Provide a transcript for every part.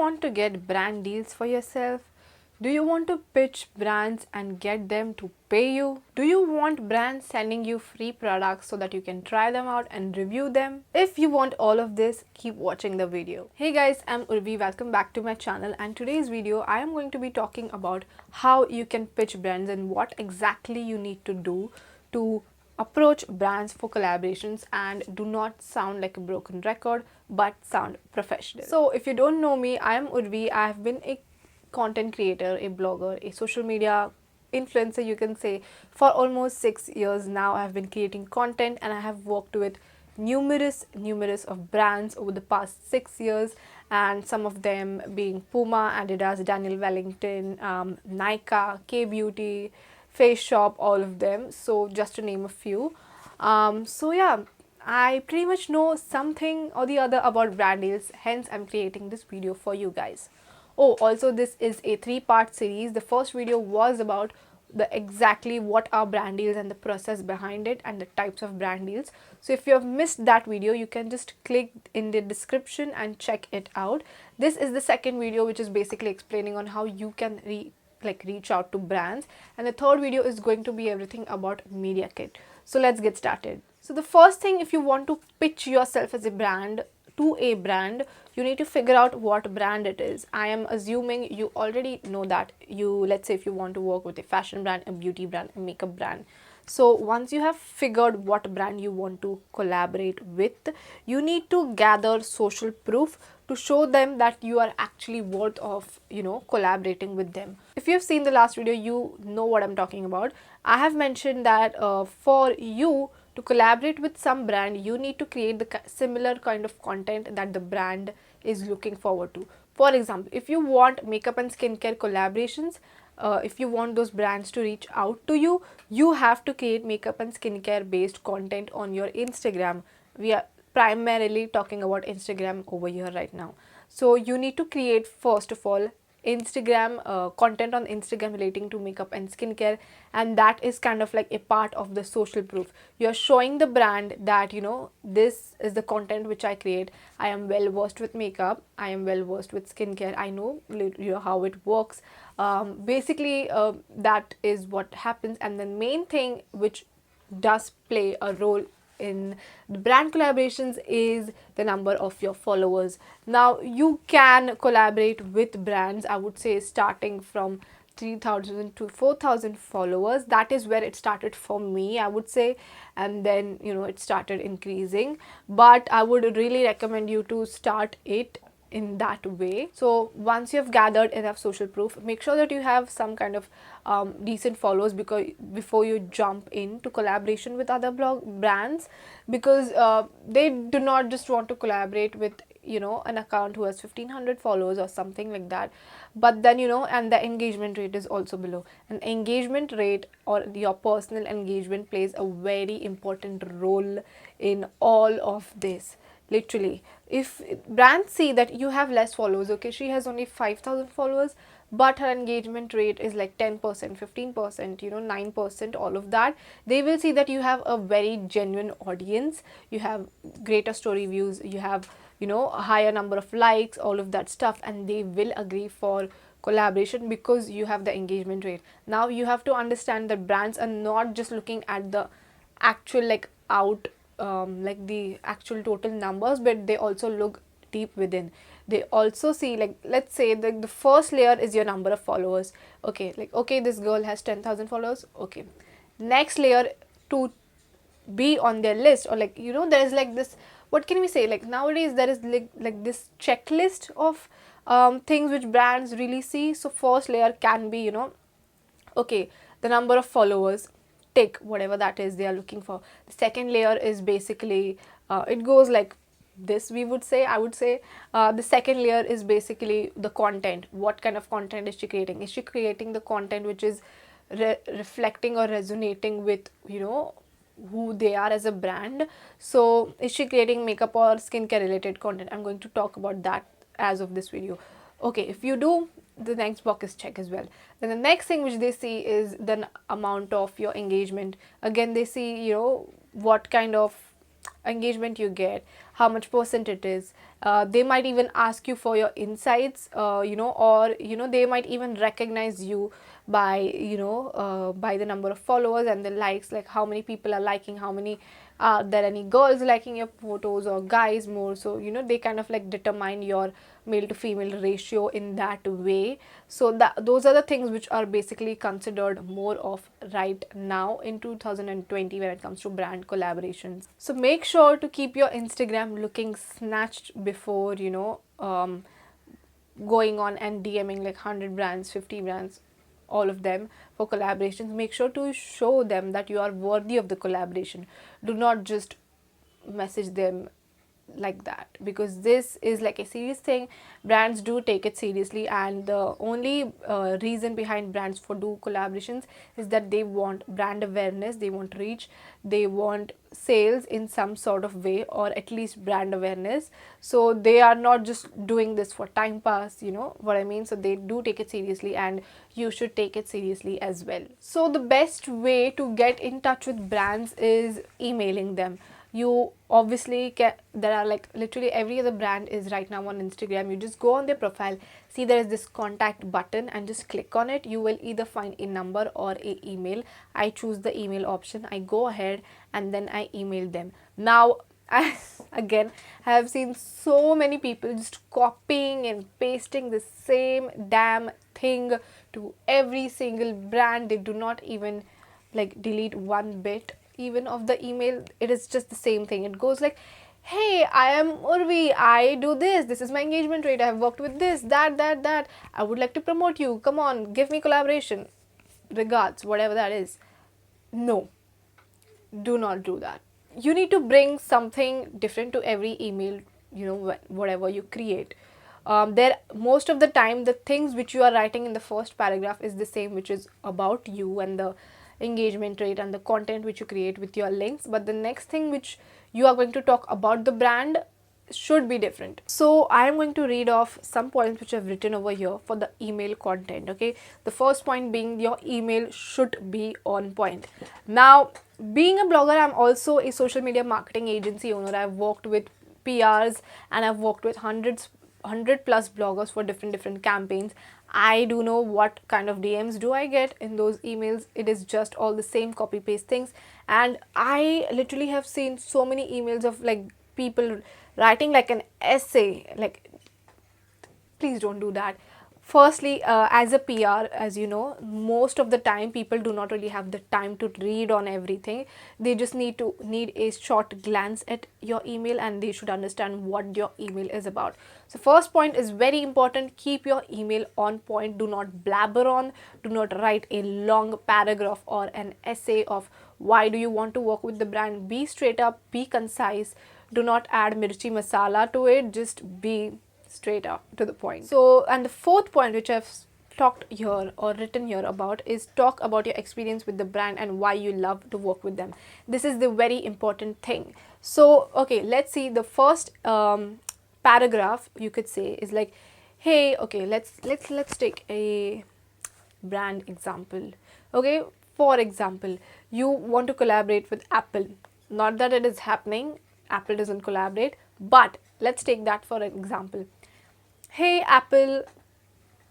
want to get brand deals for yourself? Do you want to pitch brands and get them to pay you? Do you want brands sending you free products so that you can try them out and review them? If you want all of this, keep watching the video. Hey guys, I'm Urvee. Welcome back to my channel, and today's video I am going to be talking about how you can pitch brands and what exactly you need to do to approach brands for collaborations and do not sound like a broken record but sound professional. So if you don't know me, I am Urvee. I have been a content creator, a blogger, a social media influencer, you can say, for almost 6 years now. I've been creating content and I have worked with numerous of brands over the past 6 years, and some of them being Puma, Adidas, Daniel Wellington, Nika, K Beauty, Face Shop, all of them. So just to name a few. So yeah, I pretty much know something or the other about brand deals, hence I'm creating this video for you guys. Oh, also this is a 3-part series. The first video was about the exactly what are brand deals and the process behind it and the types of brand deals. So if you have missed that video, you can just click in the description and check it out. This is the second video, which is basically explaining on how you can reach out to brands, and the third video is going to be everything about media kit. So let's get started. So the first thing, if you want to pitch yourself as a brand to a brand, you need to figure out what brand it is. I am assuming you already know that. Let's say if you want to work with a fashion brand, a beauty brand, a makeup brand. So once you have figured what brand you want to collaborate with, you need to gather social proof to show them that you are actually worth of, collaborating with them. If you've seen the last video, you know what I'm talking about. I have mentioned that for you to collaborate with some brand, you need to create the similar kind of content that the brand is looking forward to. For example, if you want makeup and skincare collaborations, if you want those brands to reach out to you, you have to create makeup and skincare based content on your Instagram. We are primarily talking about Instagram over here right now. So you need to create, first of all, Instagram content on Instagram relating to makeup and skincare, and that is kind of like a part of the social proof. You're showing the brand that this is the content which I create. I am well versed with makeup, I am well versed with skincare, I know how it works. Basically that is what happens. And the main thing which does play a role in the brand collaborations is the number of your followers. Now you can collaborate with brands, I would say, starting from 3,000 to 4,000 followers. That is where it started for me, I would say, and then it started increasing. But I would really recommend you to start it in that way. So once you have gathered enough social proof, make sure that you have some kind of decent followers because before you jump into collaboration with other brands, because they do not just want to collaborate with an account who has 1,500 followers or something like that, but then and the engagement rate is also below. An engagement rate or your personal engagement plays a very important role in all of this. Literally, if brands see that you have less followers, okay, she has only 5,000 followers, but her engagement rate is like 10%, 15%, 9%, all of that, they will see that you have a very genuine audience, you have greater story views, you have a higher number of likes, all of that stuff, and they will agree for collaboration because you have the engagement rate. Now you have to understand that brands are not just looking at the actual the actual total numbers, but they also look deep within. They also see, like, let's say the first layer is your number of followers. Okay, like, okay, this girl has 10,000 followers. Okay, next layer to be on their list, or there is like this, what can we say, like nowadays there is like this checklist of things which brands really see. So first layer can be okay, the number of followers, tick, whatever that is they are looking for. The second layer is basically it goes like this, we would say, I would say. The second layer is basically the content. What kind of content is she creating? Is she creating the content which is reflecting or resonating with who they are as a brand? So is she creating makeup or skincare related content? I'm going to talk about that as of this video. Okay, if you do, the next box is check as well. Then the next thing which they see is the amount of your engagement. Again, they see what kind of engagement you get, how much percent it is, They might even ask you for your insights, or they might even recognize you by by the number of followers and the likes, like how many people are liking, how many are there any girls liking your photos or guys more. So they kind of like determine your male to female ratio in that way. So that those are the things which are basically considered more of right now in 2020 when it comes to brand collaborations. So make sure to keep your Instagram looking snatched before going on and DMing like 100 brands, 50 brands, all of them for collaborations. Make sure to show them that you are worthy of the collaboration. Do not just message them like that, because this is like a serious thing. Brands do take it seriously, and the only reason behind brands for do collaborations is that they want brand awareness, they want reach, they want sales in some sort of way, or at least brand awareness. So they are not just doing this for time pass, you know what I mean. So they do take it seriously, and you should take it seriously as well. So the best way to get in touch with brands is emailing them. You obviously can, there are like literally every other brand is right now on Instagram. You just go on their profile, see there is this contact button, and just click on it. You will either find a number or a email. I choose the email option. I go ahead and then I email them. Now I again have seen so many people just copying and pasting the same damn thing to every single brand. They do not even like delete one bit even of the email. It is just the same thing. It goes like, hey, I am Urvee, I do this is my engagement rate, I have worked with this, that, I would like to promote you, come on, give me collaboration, regards, whatever that is. No, do not do that. You need to bring something different to every email, whatever you create. There, most of the time, the things which you are writing in the first paragraph is the same, which is about you and the engagement rate and the content which you create with your links. But the next thing which you are going to talk about the brand should be different. So I am going to read off some points which I've written over here for the email content. Okay, the first point being your email should be on point. Now, being a blogger, I'm also a social media marketing agency owner. I've worked with PRs and I've worked with 100 plus bloggers for different campaigns. I do know what kind of DMs do I get in those emails. It is just all the same copy paste things, and I literally have seen so many emails of like people writing like an essay. Like, please don't do that. Firstly, as a PR, as you know, most of the time people do not really have the time to read on everything. They just need a short glance at your email, and they should understand what your email is about. So first point is very important. Keep your email on point. Do not blabber on. Do not write a long paragraph or an essay of why do you want to work with the brand. Be straight up, be concise. Do not add mirchi masala to it. Just be straight up to the point. So, and the fourth point which I've talked here or written here about is talk about your experience with the brand and why you love to work with them. This is the very important thing. So okay, let's see. The first paragraph you could say is like, hey, okay, let's take a brand example. Okay, for example, you want to collaborate with Apple. Not that it is happening, Apple doesn't collaborate, but let's take that for an example. Hey Apple,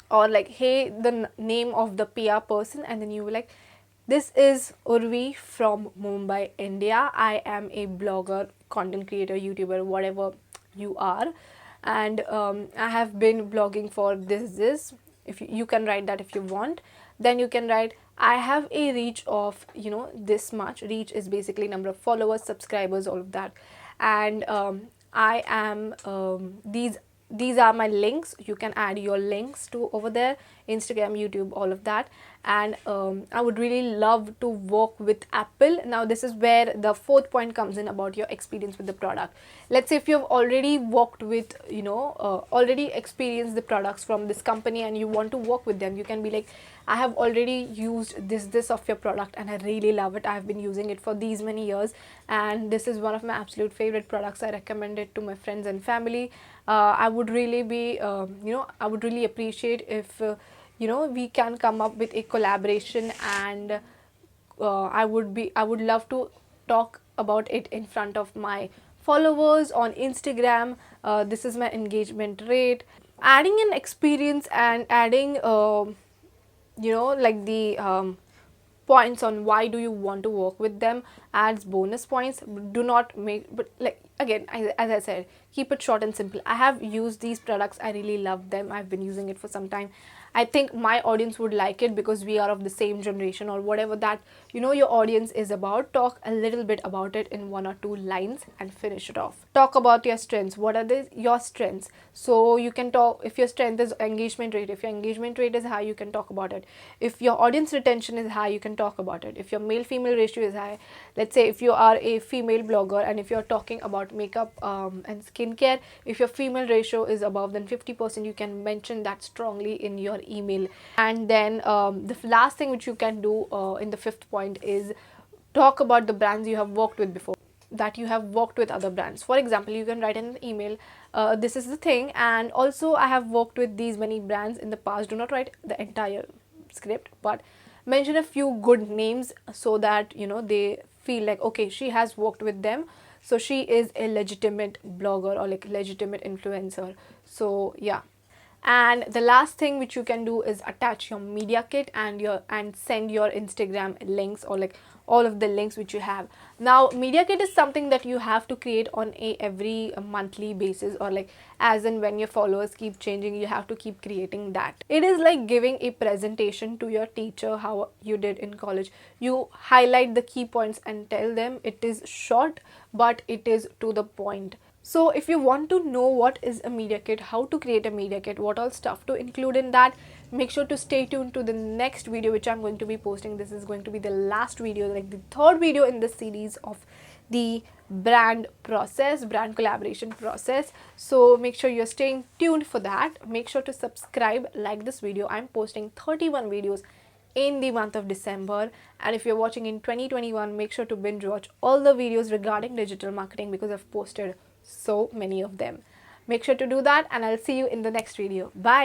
or like, hey, the name of the PR person, and then you were like, this is Urvee from Mumbai, India. I am a blogger, content creator, YouTuber, whatever you are, and I have been blogging for this. If you can write that if you want. Then you can write, I have a reach of this much. Reach is basically number of followers, subscribers, all of that, and I am these are my links. You can add your links to over there, Instagram, YouTube, all of that. And I would really love to work with Apple. Now this is where the fourth point comes in about your experience with the product. Let's say if you've already worked with already experienced the products from this company and you want to work with them, you can be like, I have already used this of your product and I really love it. I have been using it for these many years, and this is one of my absolute favorite products. I recommend it to my friends and family. I would really be I would really appreciate if we can come up with a collaboration, and I would love to talk about it in front of my followers on Instagram, this is my engagement rate. Adding an experience and adding like the points on why do you want to work with them adds bonus points. Do not make, but like again, as I said, keep it short and simple. I have used these products, I really love them, I've been using it for some time. I think my audience would like it because we are of the same generation or whatever that your audience is about. Talk a little bit about it in 1 or 2 lines and finish it off. Talk about your strengths. What are your strengths? So you can talk, if your strength is engagement rate, if your engagement rate is high, you can talk about it. If your audience retention is high, you can talk about it. If your male female ratio is high, let's say if you are a female blogger and if you're talking about makeup and skincare, if your female ratio is above than 50%, you can mention that strongly in your email. And then the last thing which you can do in the fifth point is talk about the brands you have worked with before, that you have worked with other brands. For example, you can write in an email, this is the thing, and also I have worked with these many brands in the past. Do not write the entire script, but mention a few good names so that they feel like, okay, she has worked with them, so she is a legitimate blogger or like legitimate influencer. So yeah. And the last thing which you can do is attach your media kit and send your Instagram links or like all of the links which you have. Now media kit is something that you have to create on a every monthly basis, or like as in when your followers keep changing, you have to keep creating that. It is like giving a presentation to your teacher, how you did in college. You highlight the key points and tell them. It is short but it is to the point. So if you want to know what is a media kit, how to create a media kit, what all stuff to include in that, make sure to stay tuned to the next video which I'm going to be posting. This is going to be the last video, like the third video in this series of the brand collaboration process. So make sure you're staying tuned for that. Make sure to subscribe, like this video. I'm posting 31 videos in the month of December, and if you're watching in 2021, make sure to binge watch all the videos regarding digital marketing because I've posted so many of them. Make sure to do that, and I'll see you in the next video. Bye.